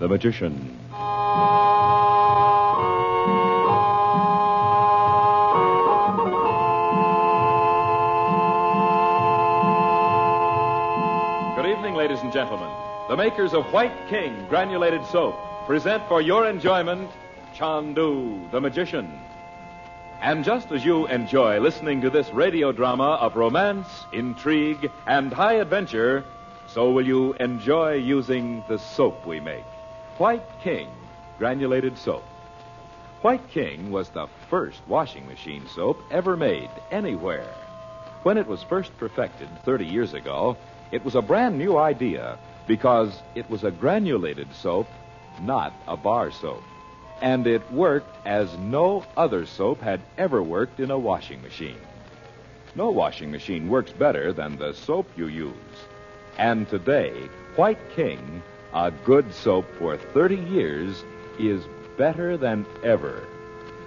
the Magician. Good evening, ladies and gentlemen. The makers of White King granulated soap present for your enjoyment Chandu the Magician. And just as you enjoy listening to this radio drama of romance, intrigue, and high adventure, so will you enjoy using the soap we make. White King granulated soap. White King was the first washing machine soap ever made anywhere. When it was first perfected 30 years ago, it was a brand new idea because it was a granulated soap, not a bar soap. And it worked as no other soap had ever worked in a washing machine. No washing machine works better than the soap you use. And today, White King, a good soap for 30 years, is better than ever.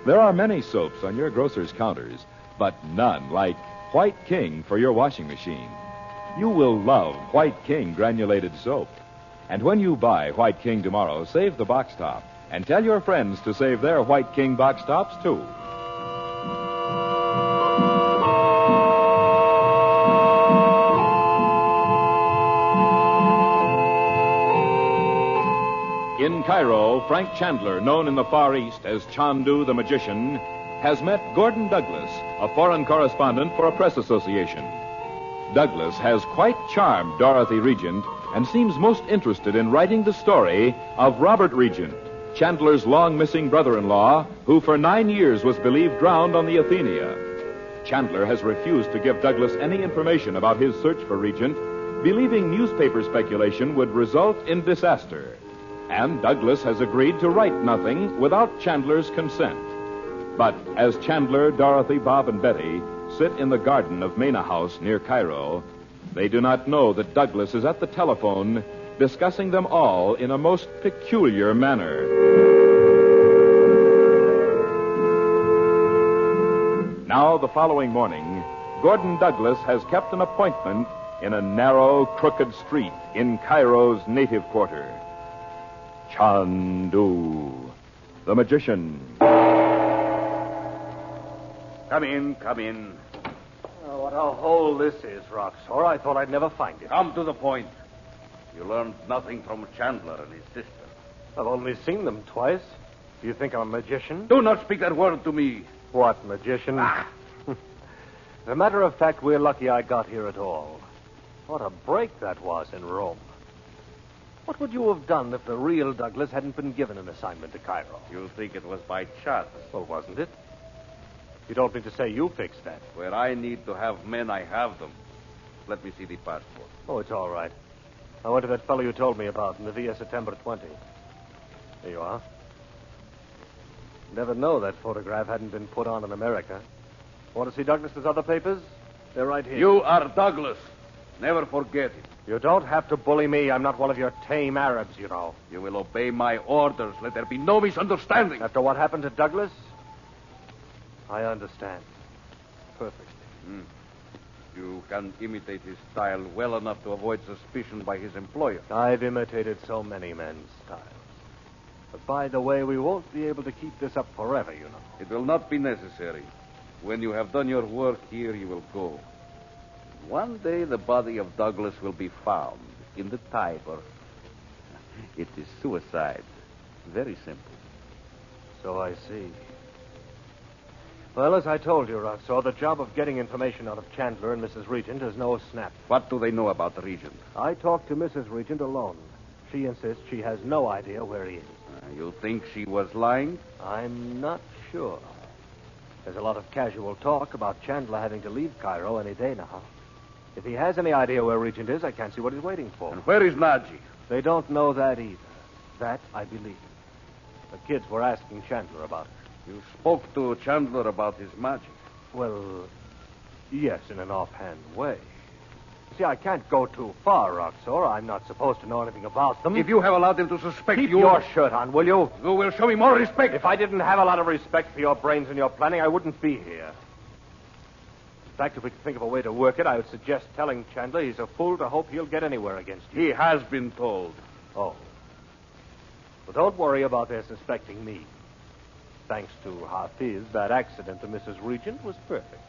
There are many soaps on your grocer's counters, but none like White King for your washing machine. You will love White King granulated soap. And when you buy White King tomorrow, save the box top. And tell your friends to save their White King box tops, too. In Cairo, Frank Chandler, known in the Far East as Chandu the Magician, has met Gordon Douglas, a foreign correspondent for a press association. Douglas has quite charmed Dorothy Regent and seems most interested in writing the story of Robert Regent, Chandler's long-missing brother-in-law, who for 9 years was believed drowned on the Athenia. Chandler has refused to give Douglas any information about his search for Regent, believing newspaper speculation would result in disaster. And Douglas has agreed to write nothing without Chandler's consent. But as Chandler, Dorothy, Bob, and Betty sit in the garden of Mena House near Cairo, they do not know that Douglas is at the telephone discussing them all in a most peculiar manner. Now, the following morning, Gordon Douglas has kept an appointment in a narrow, crooked street in Cairo's native quarter. Chandu, the Magician. Come in. Oh, what a hole this is, Roxor. I thought I'd never find it. Come to the point. You learned nothing from Chandler and his sister. I've only seen them twice. Do you think I'm a magician? Do not speak that word to me. What, magician? As a matter of fact, we're lucky I got here at all. What a break that was in Rome. What would you have done if the real Douglas hadn't been given an assignment to Cairo? You think it was by chance. Well, wasn't it? You don't mean to say you fixed that. Where I need to have men, I have them. Let me see the passport. Oh, it's all right. I went to that fellow you told me about in the Via September 20. There you are. Never know that photograph hadn't been put on in America. Want to see Douglas's other papers? They're right here. You are Douglas. Never forget it. You don't have to bully me. I'm not one of your tame Arabs, you know. You will obey my orders. Let there be no misunderstanding. After what happened to Douglas, I understand. Perfectly. You can imitate his style well enough to avoid suspicion by his employer. I've imitated so many men's styles. But by the way, we won't be able to keep this up forever, you know. It will not be necessary. When you have done your work here, you will go. One day the body of Douglas will be found in the Tiber. It is suicide. Very simple. So I see. Well, as I told you, Roxor, the job of getting information out of Chandler and Mrs. Regent is no snap. What do they know about the Regent? I talked to Mrs. Regent alone. She insists she has no idea where he is. You think she was lying? I'm not sure. There's a lot of casual talk about Chandler having to leave Cairo any day now. If he has any idea where Regent is, I can't see what he's waiting for. And where is Naji? They don't know that either. That I believe. The kids were asking Chandler about it. You spoke to Chandler about his magic. Well, yes, in an offhand way. See, I can't go too far, Roxor. I'm not supposed to know anything about them. If you have allowed them to suspect Keep you... your shirt on, will you? You will show me more respect. If I didn't have a lot of respect for your brains and your planning, I wouldn't be here. In fact, if we could think of a way to work it, I would suggest telling Chandler he's a fool to hope he'll get anywhere against you. He has been told. Oh. But don't worry about their suspecting me. Thanks to Hafiz, that accident to Mrs. Regent was perfect.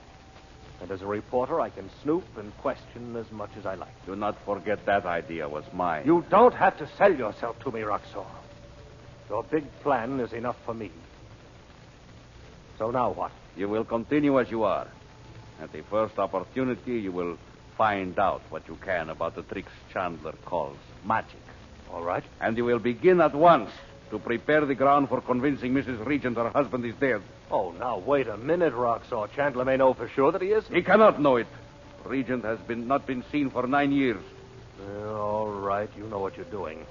And as a reporter, I can snoop and question as much as I like. Do not forget that idea was mine. You don't have to sell yourself to me, Roxor. Your big plan is enough for me. So now what? You will continue as you are. At the first opportunity, you will find out what you can about the tricks Chandler calls magic. All right. And you will begin at once to prepare the ground for convincing Mrs. Regent her husband is dead. Oh, now, wait a minute, Roxor. Chandler may know for sure that he isn't. He cannot know it. Regent has not been seen for 9 years. All right, you know what you're doing.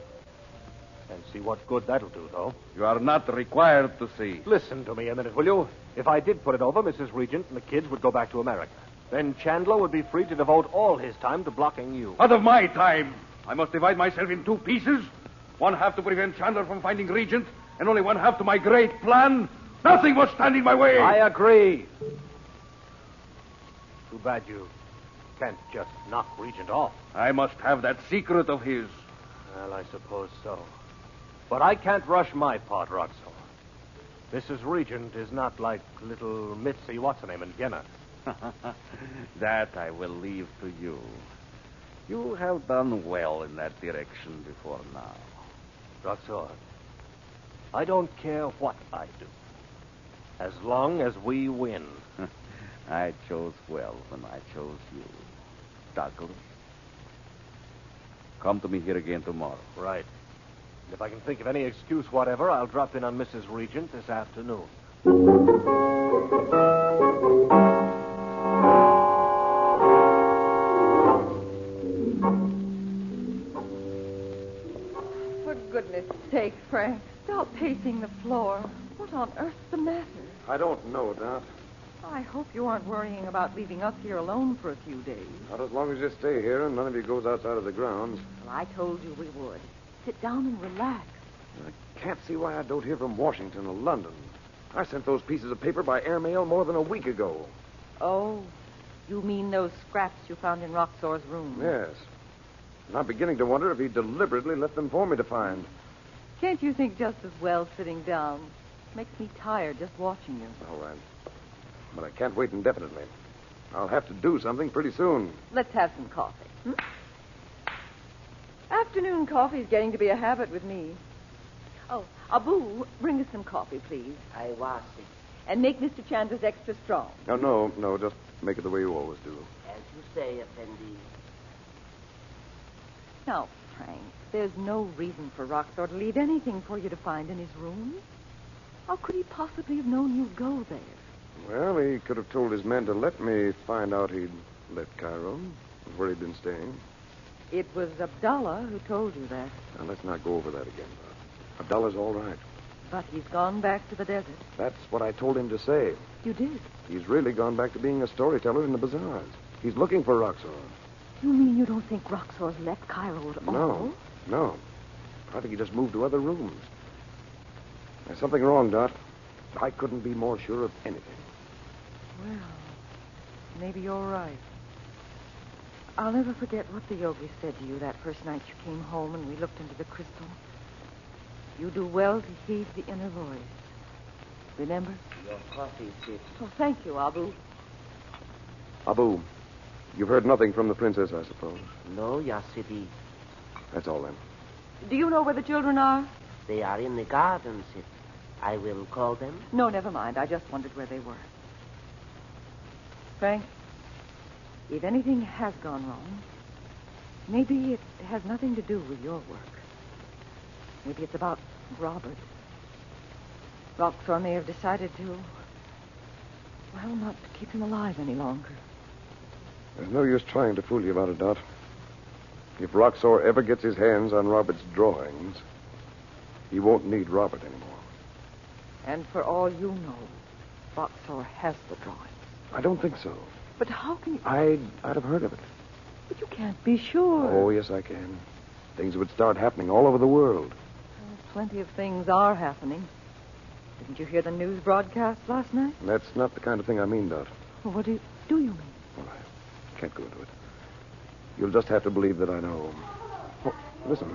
And see what good that'll do, though. You are not required to see. Listen to me a minute, will you? If I did put it over, Mrs. Regent and the kids would go back to America. Then Chandler would be free to devote all his time to blocking you. Out of my time. I must divide myself in 2 pieces. One half to prevent Chandler from finding Regent, and only one half to my great plan. Nothing must stand in my way. I agree. Too bad you can't just knock Regent off. I must have that secret of his. Well, I suppose so. But I can't rush my part, Roxor. Mrs. Regent is not like little Mitzi, what's-her-name, in Vienna. That I will leave to you. You have done well in that direction before now. Roxor, I don't care what I do, as long as we win. I chose well when I chose you, Douglas. Come to me here again tomorrow. Right. And if I can think of any excuse whatever, I'll drop in on Mrs. Regent this afternoon. For goodness sake, Frank, stop pacing the floor. What on earth's the matter? I don't know, Dot. I hope you aren't worrying about leaving us here alone for a few days. Not as long as you stay here and none of you goes outside of the grounds. Well, I told you we would. Sit down and relax. I can't see why I don't hear from Washington or London. I sent those pieces of paper by airmail more than a week ago. Oh, you mean those scraps you found in Roxor's room? Yes. And I'm beginning to wonder if he deliberately left them for me to find. Can't you think just as well sitting down? Makes me tired just watching you. All right. But I can't wait indefinitely. I'll have to do something pretty soon. Let's have some coffee. Afternoon coffee's getting to be a habit with me. Oh, Abu, bring us some coffee, please. I was it. And make Mr. Chandler's extra strong. No, just make it the way you always do. As you say, Effendi. Now, Frank, there's no reason for Roxor to leave anything for you to find in his room. How could he possibly have known you'd go there? Well, he could have told his men to let me find out he'd left Cairo, where he'd been staying. It was Abdallah who told you that. Now, let's not go over that again, Bob. Abdullah's all right. But he's gone back to the desert. That's what I told him to say. You did? He's really gone back to being a storyteller in the bazaars. He's looking for Roxor. You mean you don't think Roxor's left Cairo at all? No. I think he just moved to other rooms. There's something wrong, Dot. I couldn't be more sure of anything. Well, maybe you're right. I'll never forget what the yogi said to you that first night you came home and we looked into the crystal. You do well to heed the inner voice. Remember? Your coffee, Sid. Oh, thank you, Abu. Abu, you've heard nothing from the princess, I suppose. No, Ya Sidi. That's all, then. Do you know where the children are? They are in the garden, Sid. I will call them. No, never mind. I just wondered where they were. Frank, if anything has gone wrong, maybe it has nothing to do with your work. Maybe it's about Robert. Roxor may have decided to, well, not to keep him alive any longer. There's no use trying to fool you about it, Dot. If Roxor ever gets his hands on Robert's drawings, he won't need Robert anymore. And for all you know, Roxor has the drawings. I don't think so. But how can you... I'd have heard of it. But you can't be sure. Oh, yes, I can. Things would start happening all over the world. Well, plenty of things are happening. Didn't you hear the news broadcast last night? That's not the kind of thing I mean, Dot. Well, what do you mean? Well, I can't go into it. You'll just have to believe that I know. Oh, listen.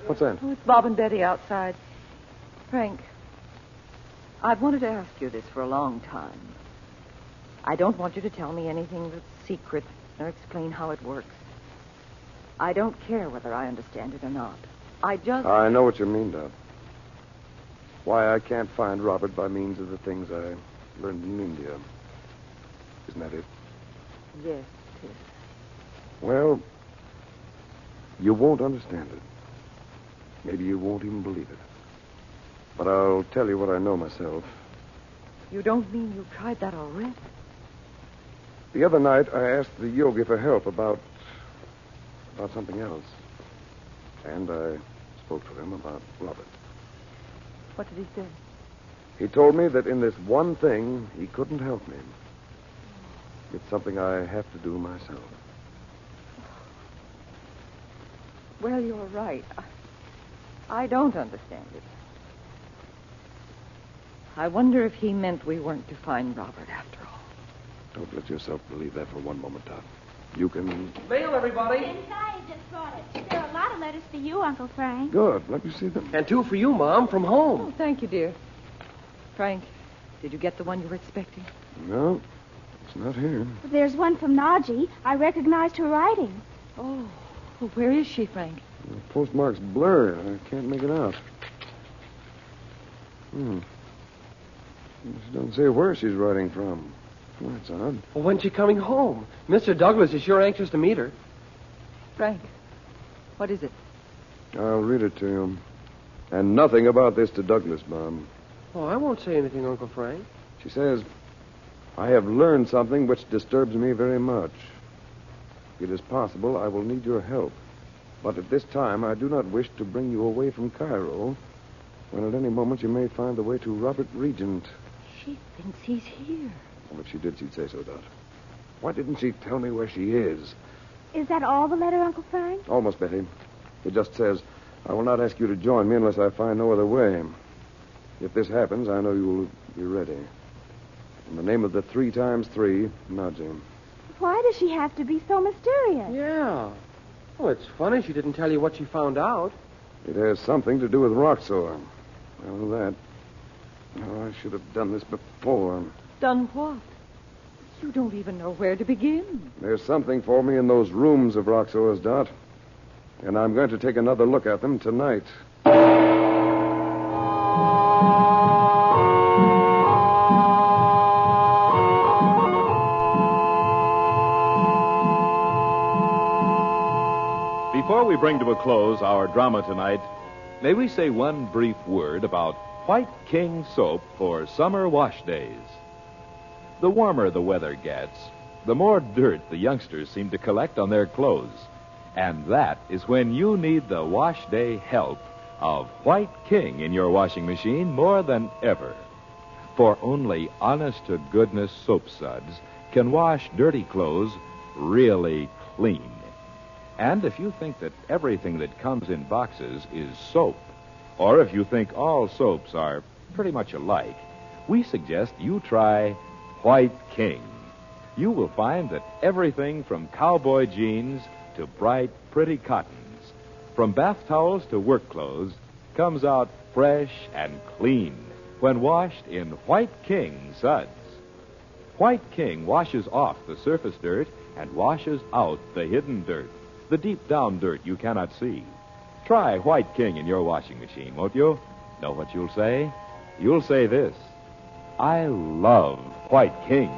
What's that? Oh, it's Bob and Betty outside. Frank, I've wanted to ask you this for a long time. I don't want you to tell me anything that's secret or explain how it works. I don't care whether I understand it or not. I know what you mean, Dot. Why I can't find Robert by means of the things I learned in India. Isn't that it? Yes, it is. Well, you won't understand it. Maybe you won't even believe it. But I'll tell you what I know myself. You don't mean you've tried that already? The other night, I asked the yogi for help about something else. And I spoke to him about Robert. What did he say? He told me that in this one thing, he couldn't help me. It's something I have to do myself. Well, you're right. I don't understand it. I wonder if he meant we weren't to find Robert after all. Don't let yourself believe that for one moment, Tom. You can... Mail, everybody. Inside, just brought it. There are a lot of letters for you, Uncle Frank. Good. Let me see them. And 2 for you, Mom, from home. Oh, thank you, dear. Frank, did you get the one you were expecting? No, it's not here. There's one from Naji. I recognized her writing. Oh, well, where is she, Frank? The postmark's blurry. I can't make it out. She doesn't say where she's writing from. Well, that's odd. Well, when's she coming home? Mr. Douglas is sure anxious to meet her. Frank, what is it? I'll read it to you. And nothing about this to Douglas, Mom. Oh, I won't say anything, Uncle Frank. She says, I have learned something which disturbs me very much. If it is possible, I will need your help. But at this time, I do not wish to bring you away from Cairo, when at any moment you may find the way to Robert Regent. She thinks he's here. Well, if she did, she'd say so, Dot. Why didn't she tell me where she is? Is that all the letter, Uncle Frank? Almost, Betty. It just says, I will not ask you to join me unless I find no other way. If this happens, I know you will be ready. In the name of the 3 times 3, Naji. Why does she have to be so mysterious? Yeah. Well, it's funny she didn't tell you what she found out. It has something to do with Roxor. I know that. Oh, I should have done this before. Done what? You don't even know where to begin. There's something for me in those rooms of Roxor's, Dot. And I'm going to take another look at them tonight. Before we bring to a close our drama tonight, may we say one brief word about White King soap for summer wash days. The warmer the weather gets, the more dirt the youngsters seem to collect on their clothes. And that is when you need the wash day help of White King in your washing machine more than ever. For only honest-to-goodness soap suds can wash dirty clothes really clean. And if you think that everything that comes in boxes is soap, or if you think all soaps are pretty much alike, we suggest you try White King. You will find that everything from cowboy jeans to bright, pretty cottons, from bath towels to work clothes, comes out fresh and clean when washed in White King suds. White King washes off the surface dirt and washes out the hidden dirt, the deep-down dirt you cannot see. Try White King in your washing machine, won't you? Know what you'll say? You'll say this: I love White King.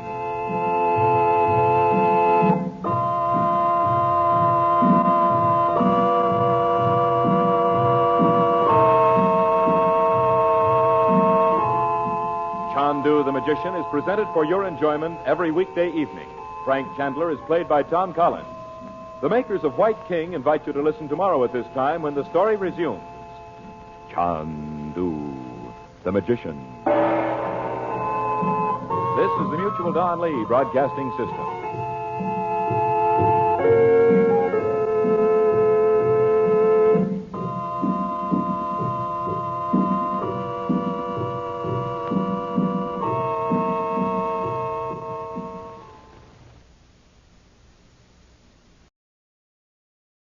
Chandu the Magician is presented for your enjoyment every weekday evening. Frank Chandler is played by Tom Collins. The makers of White King invite you to listen tomorrow at this time when the story resumes. Chandu the Magician. This is the Mutual Don Lee Broadcasting System.